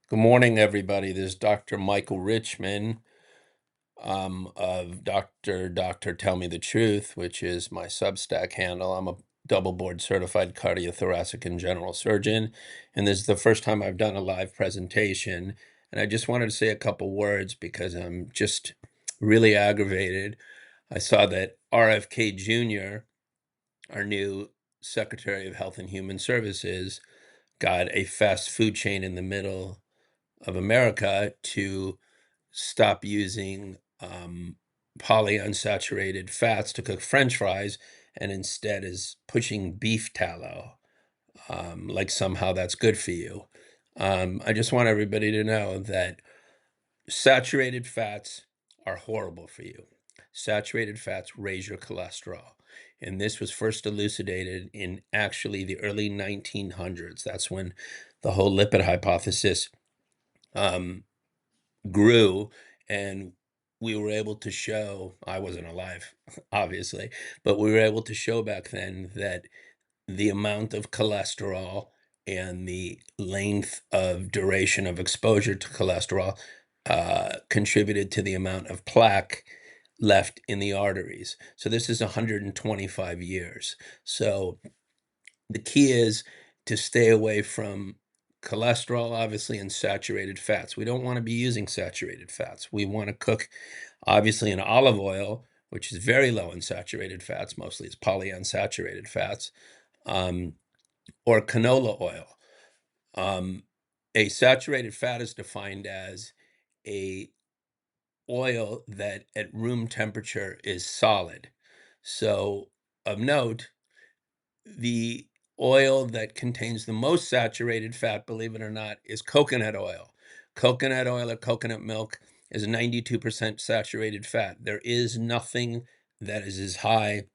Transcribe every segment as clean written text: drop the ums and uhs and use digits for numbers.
Good morning, everybody. This is Dr. Michael Richman of Dr. Tell Me the Truth, which is my Substack handle. I'm a double board certified cardiothoracic and general surgeon, and this is the first time I've done a live presentation. And I just wanted to say a couple words because I'm just really aggravated. I saw that RFK Jr., our new Secretary of Health and Human Services, got a fast food chain in the middle of America to stop using polyunsaturated fats to cook French fries and instead is pushing beef tallow, like somehow that's good for you. I just want everybody to know that saturated fats are horrible for you. Saturated fats raise your cholesterol. And this was first elucidated in actually the early 1900s. That's when the whole lipid hypothesis um, grew, and we were able to show, I wasn't alive, obviously, but we were able to show back then that the amount of cholesterol and the length of duration of exposure to cholesterol contributed to the amount of plaque left in the arteries. So this is 125 years. So the key is to stay away from cholesterol, obviously, and saturated fats. We don't want to be using saturated fats. We want to cook, obviously, in olive oil, which is very low in saturated fats. Mostly it's polyunsaturated fats, or canola oil. A saturated fat is defined as a oil that at room temperature is solid. So of note, the oil that contains the most saturated fat, believe it or not, is coconut oil. Coconut oil or coconut milk is 92% saturated fat. There is nothing that is as high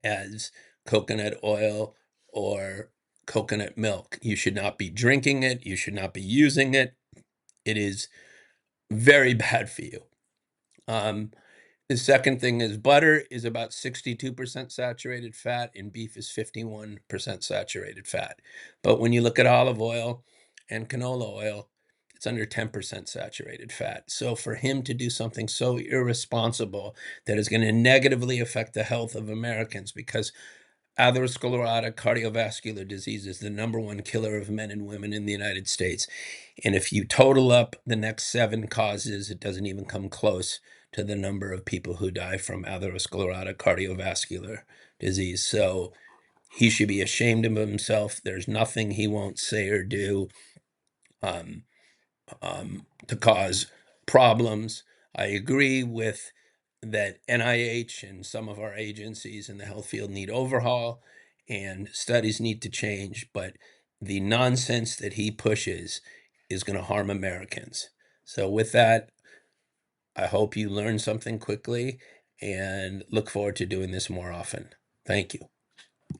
as coconut oil or coconut milk. You should not be drinking it. You should not be using it. It is very bad for you. The second thing is butter is about 62% saturated fat and beef is 51% saturated fat. But when you look at olive oil and canola oil, it's under 10% saturated fat. So for him to do something so irresponsible that is going to negatively affect the health of Americans, because atherosclerotic cardiovascular disease is the #1 killer of men and women in the United States. And if you total up the next 7 causes, it doesn't even come close to the number of people who die from atherosclerotic cardiovascular disease. So he should be ashamed of himself. There's nothing he won't say or do um, to cause problems. I agree with that NIH and some of our agencies in the health field need overhaul and studies need to change, but the nonsense that he pushes is going to harm Americans. So with that, I hope you learn something quickly and look forward to doing this more often. Thank you.